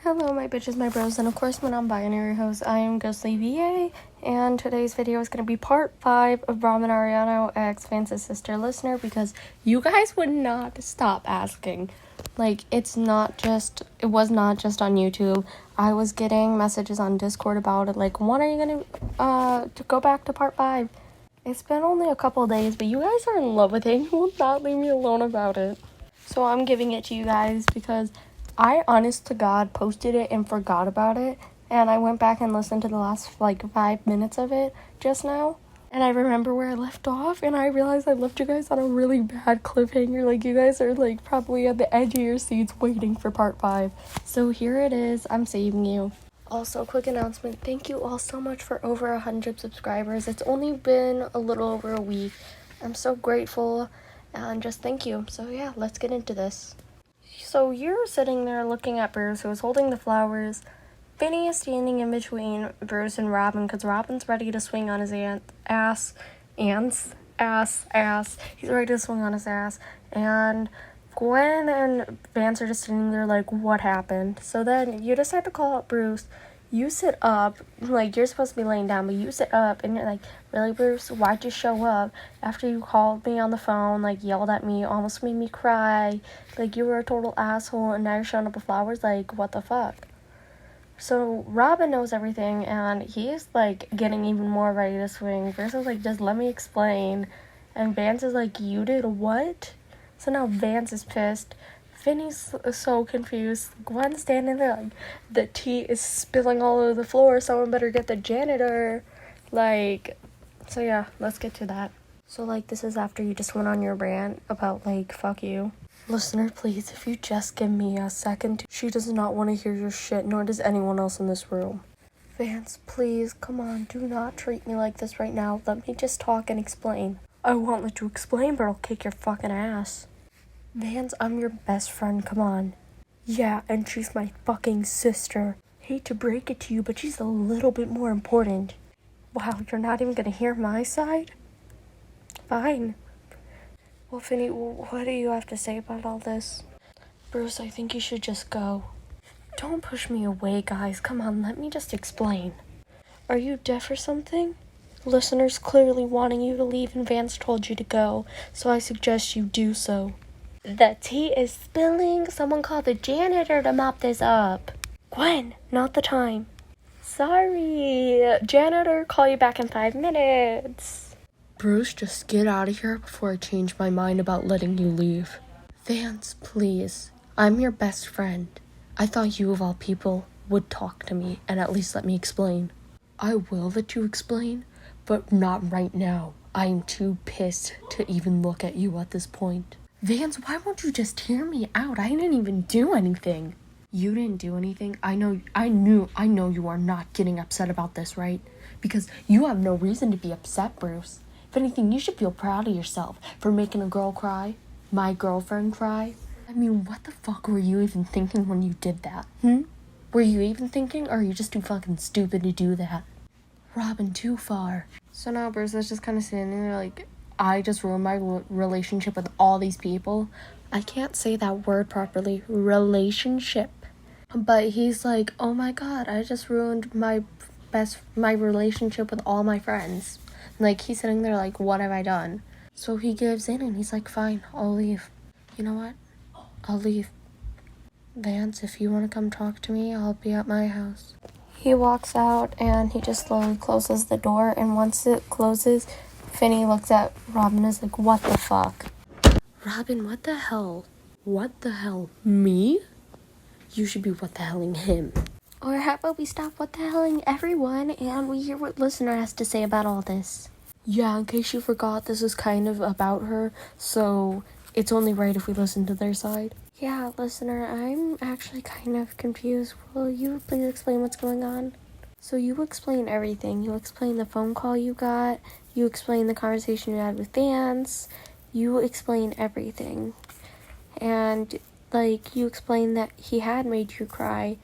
Hello my bitches, my bros, and of course my non-binary host. I am Ghostly VA, and today's video is going to be part 5 of Brahmin Ariano X Vance's sister listener, because you guys would not stop asking. Like, it was not just on YouTube. I was getting messages on Discord about it, like, when are you going to go back to part 5? It's been only a couple days, but you guys are in love with it. You will not leave me alone about it. So I'm giving it to you guys because I, honest to God, posted it and forgot about it, and I went back and listened to the last, 5 minutes of it just now, and I remember where I left off, and I realized I left you guys on a really bad cliffhanger. Like, you guys are, probably at the edge of your seats waiting for part 5. So here it is. I'm saving you. Also, quick announcement. Thank you all so much for over 100 subscribers. It's only been a little over a week. I'm so grateful, and just thank you. So yeah, let's get into this. So you're sitting there looking at Bruce, who is holding the flowers. Vinny is standing in between Bruce and Robin, because Robin's ready to swing on his ass. He's ready to swing on his ass. And Gwen and Vance are just sitting there like, what happened? So then you decide to call out Bruce. You sit up, you're supposed to be laying down, but you sit up, and you're like, really, Bruce? Why'd you show up after you called me on the phone, yelled at me, almost made me cry, you were a total asshole, and now you're showing up with flowers, what the fuck? So Robin knows everything, and he's, getting even more ready to swing. Bruce is like, just let me explain, and Vance is like, you did what? So now Vance is pissed. Vinny's so confused. Gwen's standing there the tea is spilling all over the floor. Someone better get the janitor. So yeah, let's get to that. So this is after you just went on your rant about fuck you. Listener, please, if you just give me a second. She does not want to hear your shit, nor does anyone else in this room. Vance, please, come on, do not treat me like this right now. Let me just talk and explain. I won't let you explain, but I'll kick your fucking ass. Vance, I'm your best friend, come on. Yeah, and she's my fucking sister. Hate to break it to you, but she's a little bit more important. Wow, you're not even gonna hear my side? Fine. Well, Finny, what do you have to say about all this? Bruce, I think you should just go. Don't push me away, guys. Come on, let me just explain. Are you deaf or something? Listeners clearly wanting you to leave, and Vance told you to go, so I suggest you do so. The tea is spilling. Someone call the janitor to mop this up. Gwen, not the time. Sorry. Janitor, call you back in 5 minutes. Bruce, just get out of here before I change my mind about letting you leave. Vance, please. I'm your best friend. I thought you, of all people, would talk to me and at least let me explain. I will let you explain, but not right now. I am too pissed to even look at you at this point. Vance, why won't you just hear me out? I didn't even do anything. You didn't do anything? I know you are not getting upset about this, right? Because you have no reason to be upset, Bruce. If anything, you should feel proud of yourself for making a girl cry. My girlfriend cry. I mean, what the fuck were you even thinking when you did that? Were you even thinking, or are you just too fucking stupid to do that? Robin, too far. So now Bruce is just kind of sitting there I just ruined my relationship with all these people. I can't say that word properly. Relationship. But he's like, oh my god, I just ruined my relationship with all my friends. He's sitting there what have I done? So he gives in and he's like, fine, I'll leave. You know what? I'll leave. Vance, if you want to come talk to me, I'll be at my house. He walks out and he just slowly closes the door, and once it closes, Finny looks at Robin and is like, what the fuck? Robin, what the hell? What the hell? Me? You should be what the helling him. Or how about we stop what the helling everyone and we hear what listener has to say about all this? Yeah, in case you forgot, this is kind of about her, so it's only right if we listen to their side. Yeah, listener, I'm actually kind of confused. Will you please explain what's going on? So you explain everything. You explain the phone call you got. You explain the conversation you had with Vance. You explain everything. And, you explain that he had made you cry.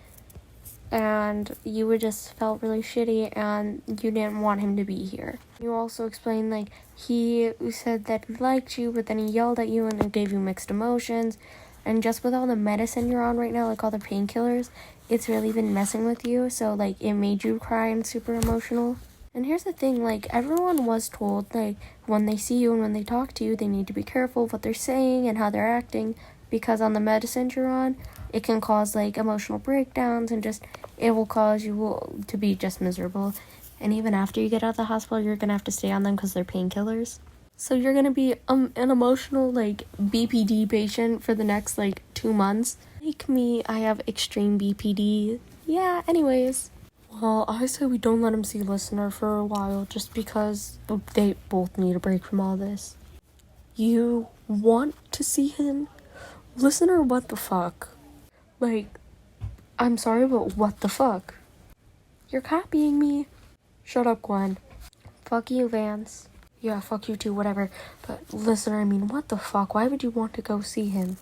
And you were just felt really shitty and you didn't want him to be here. You also explained, he said that he liked you, but then he yelled at you and it gave you mixed emotions. And just with all the medicine you're on right now, like all the painkillers, it's really been messing with you. So, like, it made you cry and super emotional. And here's the thing, like, everyone was told, like, when they see you and when they talk to you, they need to be careful of what they're saying and how they're acting. Because on the medicine you're on, it can cause, like, emotional breakdowns and just, it will cause you to be just miserable. And even after you get out of the hospital, you're going to have to stay on them because they're painkillers. So you're going to be an emotional, like, BPD patient for the next, like, 2 months. Like me, I have extreme BPD. Yeah, anyways. Well, I say we don't let him see Listener for a while just because they both need a break from all this. You want to see him? Listener, what the fuck? Like, I'm sorry, but what the fuck? You're copying me. Shut up, Gwen. Fuck you, Vance. Yeah, fuck you too, whatever. But Listener, I mean, what the fuck? Why would you want to go see him?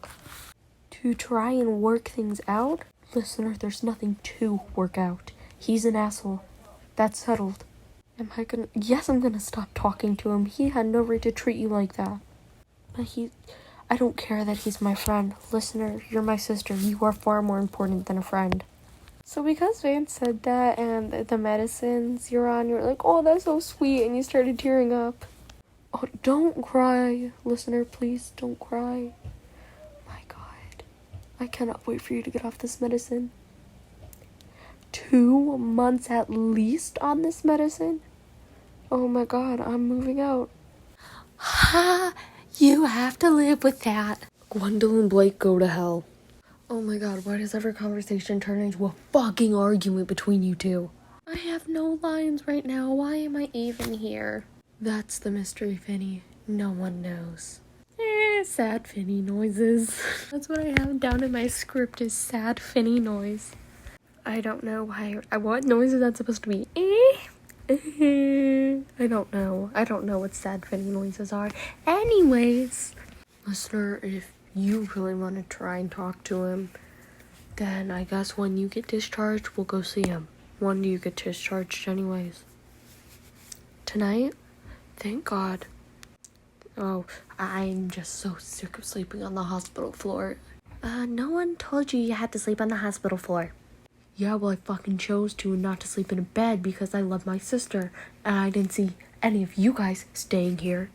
To try and work things out? Listener, there's nothing to work out. He's an asshole. That's settled. Yes, I'm gonna stop talking to him. He had no right to treat you like that. But I don't care that he's my friend. Listener, you're my sister. You are far more important than a friend. So because Vance said that and the medicines you're on, you're like, oh, that's so sweet, and you started tearing up. Oh, don't cry. Listener, please don't cry. My God. I cannot wait for you to get off this medicine. 2 months at least on this medicine? Oh my God, I'm moving out. Ha! You have to live with that. Gwendolyn Blake, go to hell. Oh my God, why does every conversation turn into a fucking argument between you two? I have no lines right now. Why am I even here? That's the mystery, Finny. No one knows. Sad Finny noises. That's what I have down in my script is sad Finny noise. I don't know why. What noise is that supposed to be? I don't know. I don't know what sad Finny noises are. Anyways, Listener, if you really want to try and talk to him, then I guess when you get discharged, we'll go see him. When do you get discharged anyways? Tonight? Thank God. Oh, I'm just so sick of sleeping on the hospital floor. No one told you had to sleep on the hospital floor. Yeah, well, I fucking chose to not to sleep in a bed because I love my sister, and I didn't see any of you guys staying here.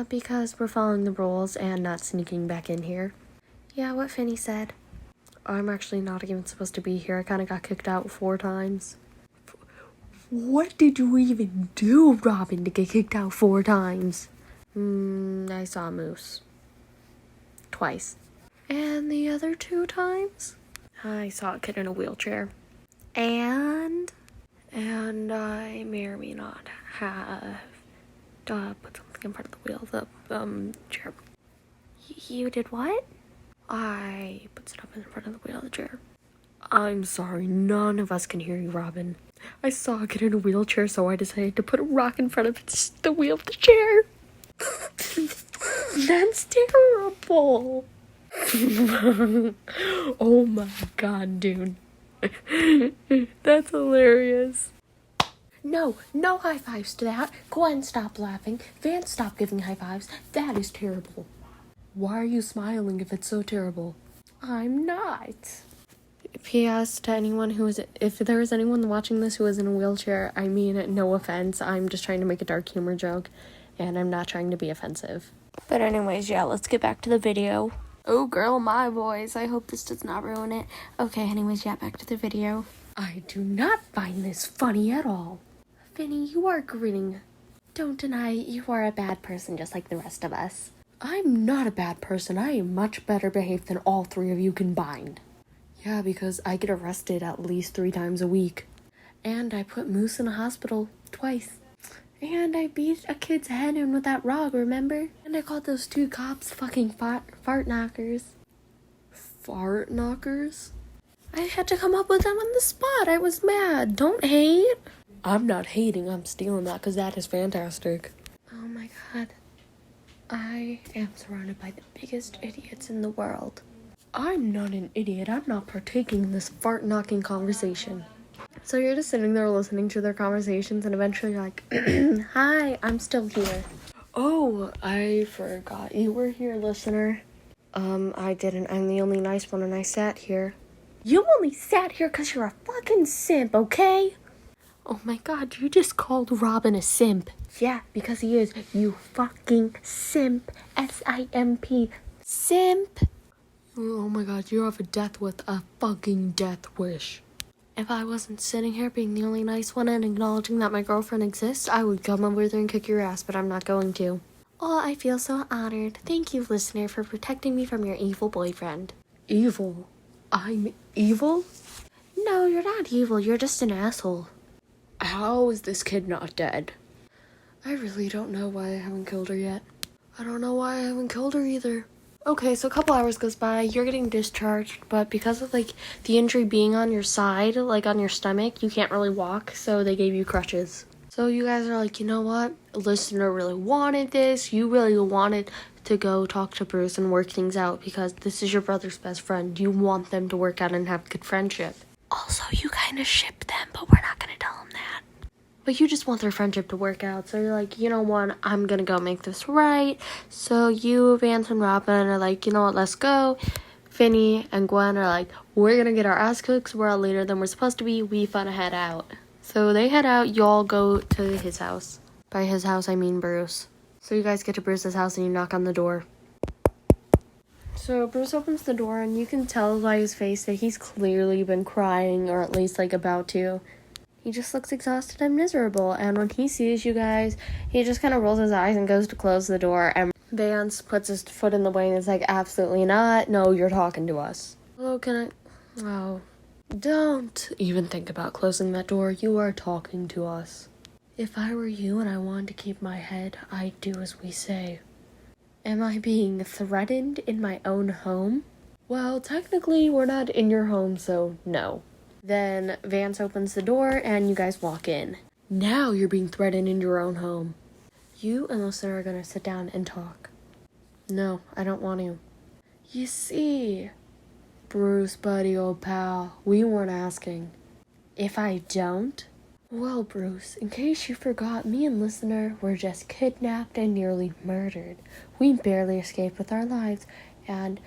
Because we're following the rules and not sneaking back in here. Yeah, what Finny said. I'm actually not even supposed to be here. I kind of got kicked out 4 times. What did you even do, Robin, to get kicked out 4 times? I saw a moose. Twice. And the other 2 times? I saw a kid in a wheelchair. And I may or may not have put something in front of the wheel, the chair. You did what? I put stuff in front of the wheel of the chair. I'm sorry, none of us can hear you, Robin. I saw a kid in a wheelchair, so I decided to put a rock in front of the wheel of the chair. That's terrible. Oh my God, dude. That's hilarious. No high fives to that. Gwen, stop laughing. Vance, stop giving high fives. That is terrible. Why are you smiling if it's so terrible? I'm not. P.S. to anyone if there is anyone watching this who is in a wheelchair, I mean, no offense. I'm just trying to make a dark humor joke, and I'm not trying to be offensive. But anyways, yeah, let's get back to the video. Oh, girl, my voice. I hope this does not ruin it. Okay, anyways, yeah, back to the video. I do not find this funny at all. Finny, you are grinning. Don't deny you are a bad person just like the rest of us. I'm not a bad person. I am much better behaved than all 3 of you combined. Yeah, because I get arrested at least 3 times a week. And I put Moose in a hospital twice. And I beat a kid's head in with that rug, remember? And I called those 2 cops fucking fart knockers. Fart knockers? I had to come up with them on the spot. I was mad. Don't hate. I'm not hating. I'm stealing that because that is fantastic. Oh my God. I am surrounded by the biggest idiots in the world. I'm not an idiot. I'm not partaking in this fart-knocking conversation. So you're just sitting there listening to their conversations and eventually you're like, hi, I'm still here. Oh, I forgot you were here, Listener. I didn't. I'm the only nice one and I sat here. You only sat here because you're a fucking simp, okay? Oh my god, you just called Robin a simp. Yeah, because he is. You fucking simp. S-I-M-P. Simp. Oh my god, you have a fucking death wish. If I wasn't sitting here being the only nice one and acknowledging that my girlfriend exists, I would come over there and kick your ass, but I'm not going to. Oh, I feel so honored. Thank you, listener, for protecting me from your evil boyfriend. Evil? I'm evil? No, you're not evil. You're just an asshole. How is this kid not dead? I really don't know why I haven't killed her yet. I don't know why I haven't killed her either. Okay, so a couple hours goes by, you're getting discharged, but because of, the injury being on your side, on your stomach, you can't really walk, so they gave you crutches. So you guys are like, you know what? A listener really wanted this. You really wanted to go talk to Bruce and work things out because this is your brother's best friend. You want them to work out and have good friendship. Also, you kind of ship them, but we're not going to tell them that. But you just want their friendship to work out. So you're like, you know what? I'm going to go make this right. So you, Vance, and Robin are like, you know what? Let's go. Finny and Gwen are like, we're going to get our ass kicked. We're out later than we're supposed to be. We finna head out. So they head out. Y'all go to his house. By his house, I mean Bruce. So you guys get to Bruce's house and you knock on the door. So Bruce opens the door and you can tell by his face that he's clearly been crying, or at least about to. He just looks exhausted and miserable, and when he sees you guys, he just kind of rolls his eyes and goes to close the door, and Vance puts his foot in the way and is like, absolutely not. No, you're talking to us. Hello, can I? Oh, don't even think about closing that door. You are talking to us. If I were you and I wanted to keep my head, I'd do as we say. Am I being threatened in my own home? Well, technically, we're not in your home, so no. Then Vance opens the door and you guys walk in. Now you're being threatened in your own home. You and listener are gonna sit down and talk. No, I don't want to. You see, Bruce, buddy, old pal, we weren't asking. If I don't? Well, Bruce, in case you forgot, me and listener were just kidnapped and nearly murdered. We barely escaped with our lives, and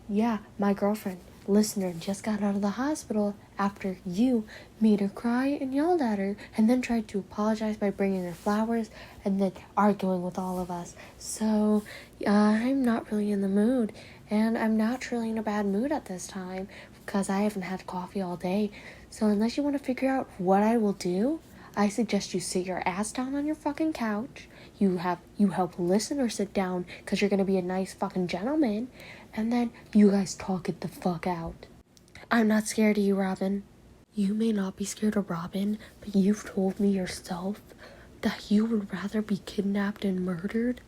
yeah, my girlfriend, listener, just got out of the hospital after you made her cry and yelled at her and then tried to apologize by bringing her flowers and then arguing with all of us. So I'm not really in the mood, and I'm not really in a bad mood at this time because I haven't had coffee all day. So unless you want to figure out what I will do, I suggest you sit your ass down on your fucking couch. You help listener sit down because you're going to be a nice fucking gentleman. And then you guys talk it the fuck out. I'm not scared of you, Robin. You may not be scared of Robin, but you've told me yourself that you would rather be kidnapped and murdered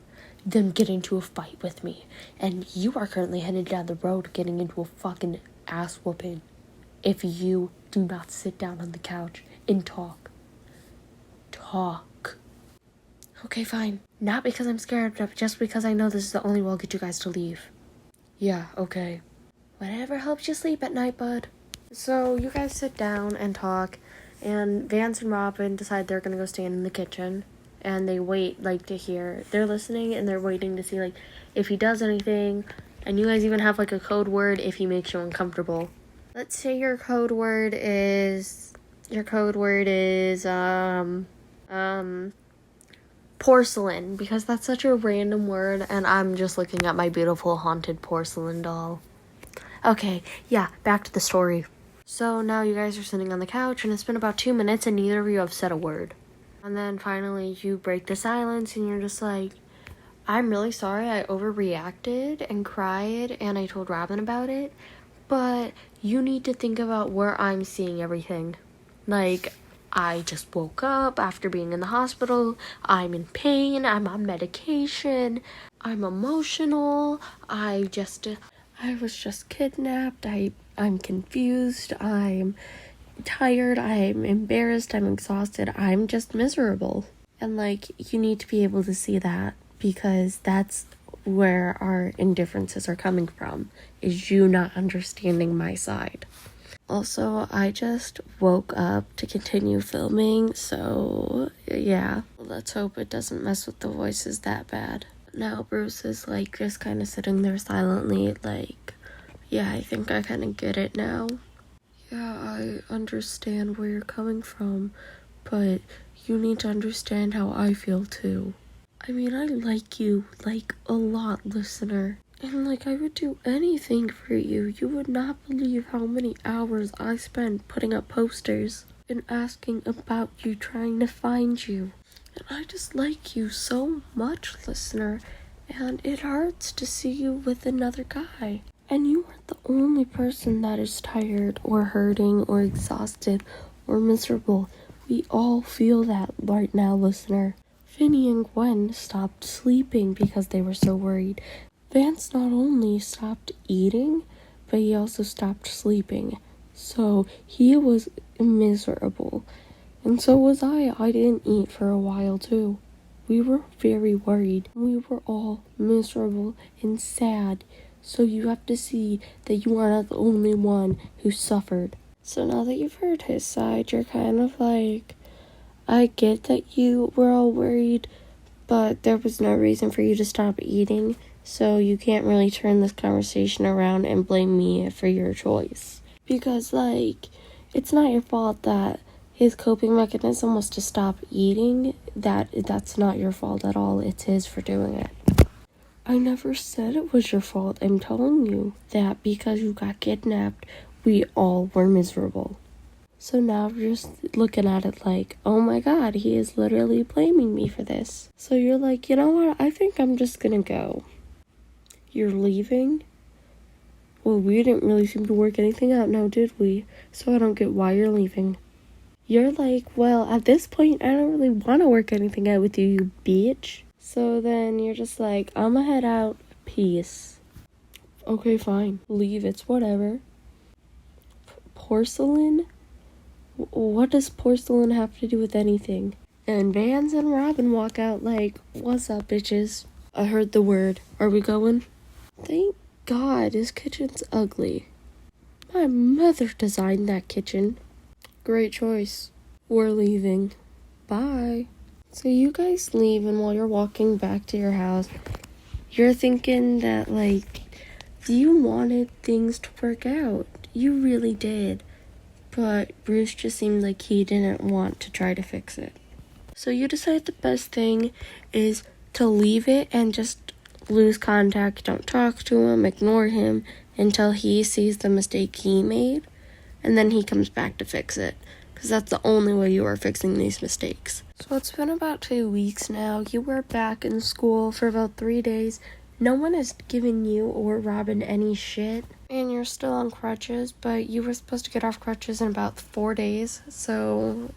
than get into a fight with me. And you are currently headed down the road getting into a fucking ass whooping if you do not sit down on the couch and talk. Talk. Okay, fine. Not because I'm scared, but just because I know this is the only way I'll get you guys to leave. Yeah, okay. Whatever helps you sleep at night, bud. So you guys sit down and talk, and Vance and Robin decide they're gonna go stand in the kitchen, and they wait, to hear. They're listening, and they're waiting to see, if he does anything, and you guys even have, a code word if he makes you uncomfortable. Let's say your code word is, porcelain, because that's such a random word, and I'm just looking at my beautiful haunted porcelain doll. Okay, yeah, back to the story. So now you guys are sitting on the couch, and it's been about 2 minutes, and neither of you have said a word. And then finally you break the silence, and you're just like, I'm really sorry I overreacted and cried, and I told Robin about it, but you need to think about where I'm seeing everything. I just woke up after being in the hospital. I'm in pain. I'm on medication. I'm emotional. I was just kidnapped. I'm confused. I'm tired. I'm embarrassed. I'm exhausted. I'm just miserable. And you need to be able to see that, because that's where our indifferences are coming from, is you not understanding my side. Also, I just woke up to continue filming, so yeah. Let's hope it doesn't mess with the voices that bad. now Bruce is, like, just kind of sitting there silently, like, yeah, I think I kind of get it now. Yeah, I understand where you're coming from, but you need to understand how I feel too. I mean, I like you, like, a lot, listener. And, like, I would do anything for you. You would not believe how many hours I spent putting up posters and asking about you, trying to find you. And I just like you so much, listener. And it hurts to see you with another guy. And you aren't the only person that is tired or hurting or exhausted or miserable. We all feel that right now, listener. Finny and Gwen stopped sleeping because they were so worried. Vance not only stopped eating, but he also stopped sleeping. So he was miserable. And so was I. I didn't eat for a while too. We were very worried. We were all miserable and sad. So you have to see that you are not the only one who suffered. So now that you've heard his side, you're kind of like, I get that you were all worried, but there was no reason for you to stop eating, so you can't really turn this conversation around and blame me for your choice. Because, like, it's not your fault that his coping mechanism was to stop eating. That's not your fault at all. It's his for doing it. I never said it was your fault. I'm telling you that because you got kidnapped, we all were miserable. So now we're just looking at it like, oh my god, he is literally blaming me for this. So you're like, you know what, I think I'm just gonna go. You're leaving? Well, we didn't really seem to work anything out now, did we? So I don't get why you're leaving. You're like, well, at this point, I don't really want to work anything out with you, you bitch. So then you're just like, I'ma head out, peace. Okay, fine, leave, it's whatever. Porcelain? What does porcelain have to do with anything? And Vance and Robin walk out like, what's up, bitches? I heard the word. Are we going? Thank God, this kitchen's ugly. My mother designed that kitchen. Great choice. We're leaving. Bye. So you guys leave, and while you're walking back to your house, you're thinking that, like, you wanted things to work out. You really did. But Bruce just seemed like he didn't want to try to fix it. So you decide the best thing is to leave it and just lose contact. Don't talk to him, ignore him until he sees the mistake he made, and then he comes back to fix it. Because that's the only way you are fixing these mistakes. So it's been about 2 weeks now. You were back in school for about 3 days. No one has given you or Robin any shit. And you're still on crutches, but you were supposed to get off crutches in about 4 days. So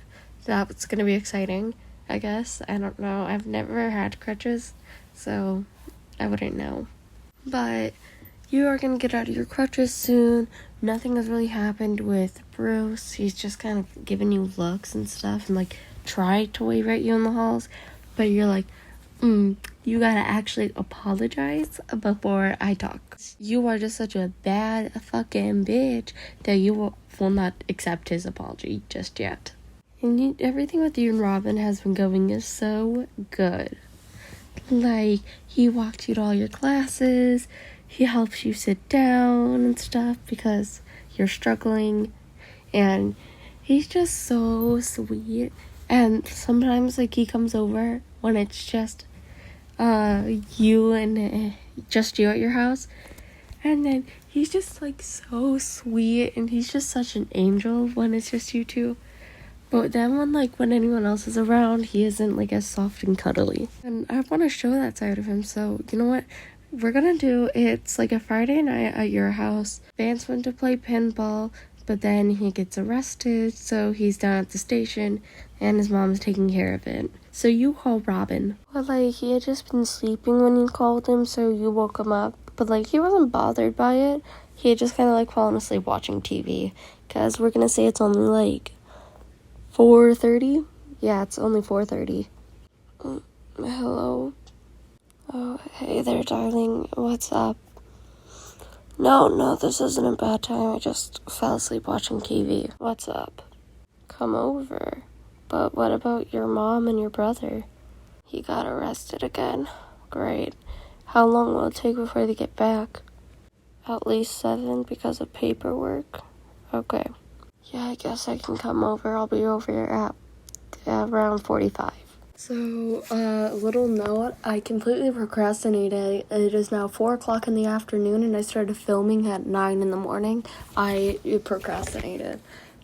that's going to be exciting, I guess. I don't know. I've never had crutches, so I wouldn't know. But you are going to get out of your crutches soon. Nothing has really happened with Bruce. He's just kind of giving you looks and stuff and, like, tried to wave at you in the halls. But you're like, you gotta actually apologize before I talk. You are just such a bad fucking bitch that you will not accept his apology just yet. And everything with you and Robin has been going is so good. Like, he walks you to all your classes, he helps you sit down and stuff because you're struggling, and he's just so sweet. And sometimes, like, he comes over when it's just you and just you at your house, and then he's just like so sweet, and he's just such an angel when it's just you two. But then when anyone else is around, he isn't like as soft and cuddly. And I want to show that side of him. So you know what we're gonna do? It's like a Friday night at your house. Vance went to play pinball, but then he gets arrested, so he's down at the station, and his mom's taking care of it. So you call Robin. Well, like, he had just been sleeping when you called him, so you woke him up. But, like, he wasn't bothered by it. He had just kind of, like, fallen asleep watching TV. Because we're gonna say it's only, like, 4:30? Yeah, it's only 4:30. Hello? Oh, hey there, darling. What's up? No, this isn't a bad time. I just fell asleep watching TV. What's up? Come over. But what about your mom and your brother? He got arrested again. Great. How long will it take before they get back? At least 7 because of paperwork. Okay. Yeah, I guess I can come over. I'll be over here at around 45. So, little note, I completely procrastinated. It is now 4 o'clock in the afternoon and I started filming at 9 in the morning. I procrastinated,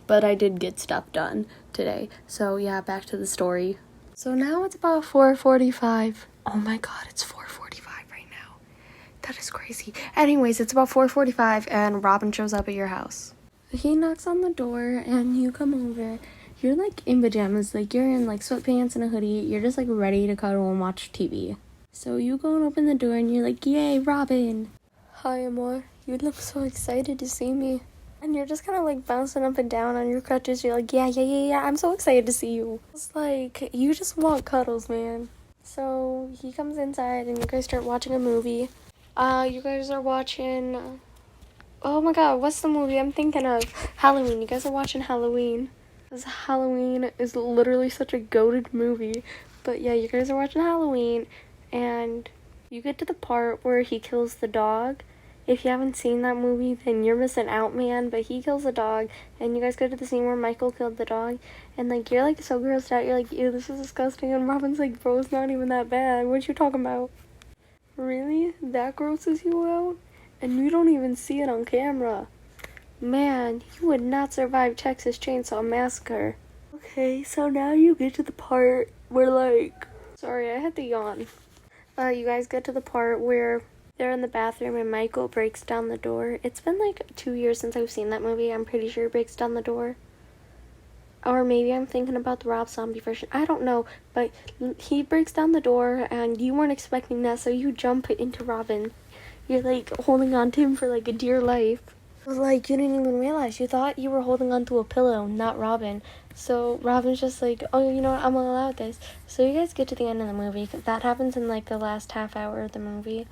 but I did get stuff done today. So yeah, back to the story. So now it's about 4:45. Oh my god, it's 4:45 right now. That is crazy. Anyways, it's about 4:45 and Robin shows up at your house. He knocks on the door and you come over. You're like in pajamas, like you're in like sweatpants and a hoodie. You're just like ready to cuddle and watch TV. So you go and open the door and you're like, yay, Robin. Hi, Amor. You look so excited to see me. And you're just kind of like bouncing up and down on your crutches. You're like, yeah, I'm so excited to see you. It's like, you just want cuddles, man. So he comes inside and you guys start watching a movie. You guys are watching, oh my god, what's the movie I'm thinking of? Halloween. You guys are watching Halloween. Because Halloween is literally such a goated movie. But yeah, you guys are watching Halloween and you get to the part where he kills the dog. If you haven't seen that movie, then you're missing out, man. But he kills the dog, and you guys go to the scene where Michael killed the dog, and like you're like so grossed out. You're like, ew, this is disgusting. And Robin's like, bro, it's not even that bad. What you talking about? Really? That grosses you out? And you don't even see it on camera. Man, you would not survive Texas Chainsaw Massacre. Okay, so now you get to the part where like, sorry, I had to yawn. You guys get to the part where they're in the bathroom and Michael breaks down the door. It's been like 2 years since I've seen that movie. I'm pretty sure he breaks down the door. Or maybe I'm thinking about the Rob Zombie version. I don't know. But he breaks down the door and you weren't expecting that, so you jump into Robin. You're like holding on to him for like a dear life. Like, you didn't even realize. You thought you were holding on to a pillow, not Robin. So Robin's just like, oh, you know what? I'm gonna allow this. So you guys get to the end of the movie. That happens in like the last half hour of the movie.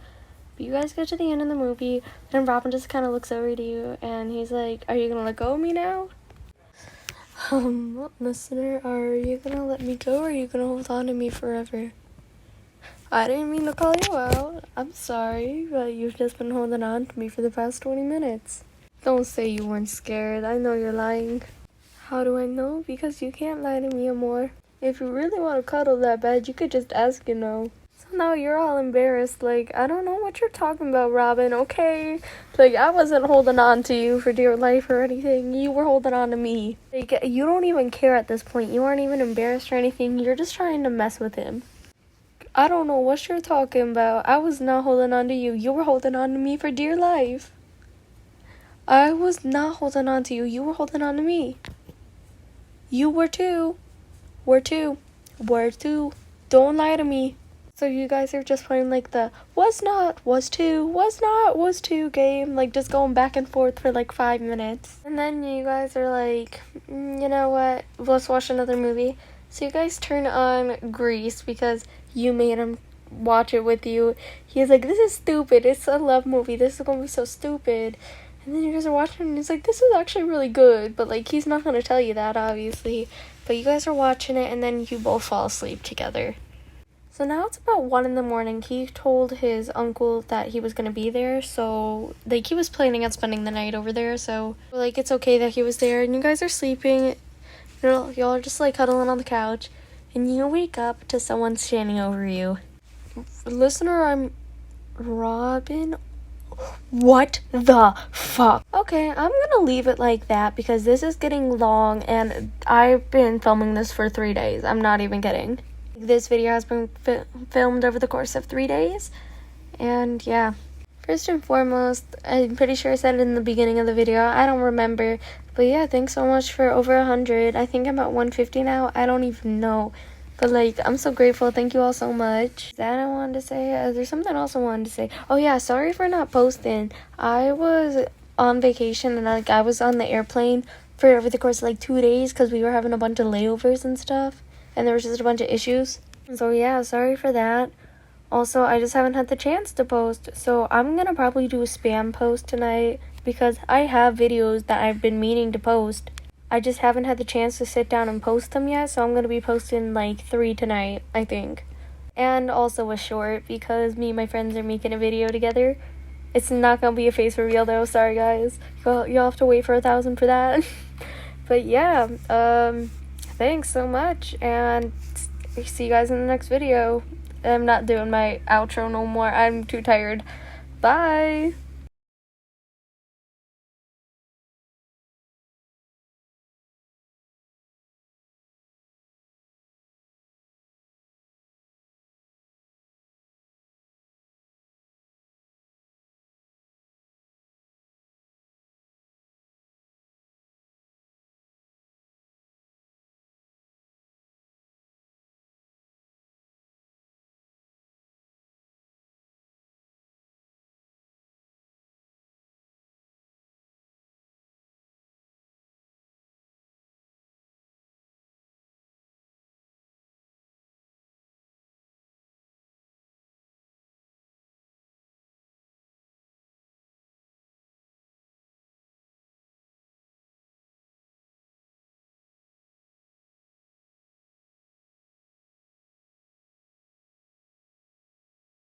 But you guys get to the end of the movie, and Robin just kind of looks over to you, and he's like, are you gonna let go of me now? Listener, are you gonna let me go, or are you gonna hold on to me forever? I didn't mean to call you out. I'm sorry, but you've just been holding on to me for the past 20 minutes. Don't say you weren't scared. I know you're lying. How do I know? Because you can't lie to me, Amor. If you really want to cuddle that bad, you could just ask, you know. So now you're all embarrassed. Like, I don't know what you're talking about, Robin, okay? Like, I wasn't holding on to you for dear life or anything. You were holding on to me. Like, you don't even care at this point. You aren't even embarrassed or anything. You're just trying to mess with him. I don't know what you're talking about. I was not holding on to you. You were holding on to me for dear life. I was not holding on to you. You were holding on to me. You were too. Were too. Don't lie to me. So you guys are just playing like the was not, was too, was not, was too game. Like just going back and forth for like 5 minutes. And then you guys are like, you know what? Let's watch another movie. So you guys turn on Grease because you made him watch it with you. He's like, this is stupid. It's a love movie. This is going to be so stupid. And then you guys are watching and he's like, this is actually really good. But like, he's not going to tell you that, obviously. But you guys are watching it and then you both fall asleep together. So now it's about 1 in the morning. He told his uncle that he was going to be there. So like, he was planning on spending the night over there. So like, it's okay that he was there. And you guys are sleeping. Y'all are just like cuddling on the couch. And you wake up to someone standing over you. Listener, I'm Robin. What the fuck? Okay, I'm gonna leave it like that because this is getting long and I've been filming this for 3 days. I'm not even kidding. This video has been filmed over the course of 3 days. And yeah. First and foremost, I'm pretty sure I said it in the beginning of the video. I don't remember. But yeah, thanks so much for over 100. I think I'm at 150 now. I don't even know. But like, I'm so grateful. Thank you all so much. That I wanted to say. There's something else I wanted to say. Oh yeah, sorry for not posting. I was on vacation and I was on the airplane for over the course of like 2 days because we were having a bunch of layovers and stuff. And there was just a bunch of issues. So yeah, sorry for that. Also, I just haven't had the chance to post. So I'm going to probably do a spam post tonight because I have videos that I've been meaning to post. I just haven't had the chance to sit down and post them yet. So I'm going to be posting like 3 tonight, I think. and also a short because me and my friends are making a video together. It's not gonna be a face reveal though, sorry guys. You'll have to wait for 1,000 for that. But yeah, thanks so much, and see you guys in the next video. I'm not doing my outro no more. I'm too tired. Bye.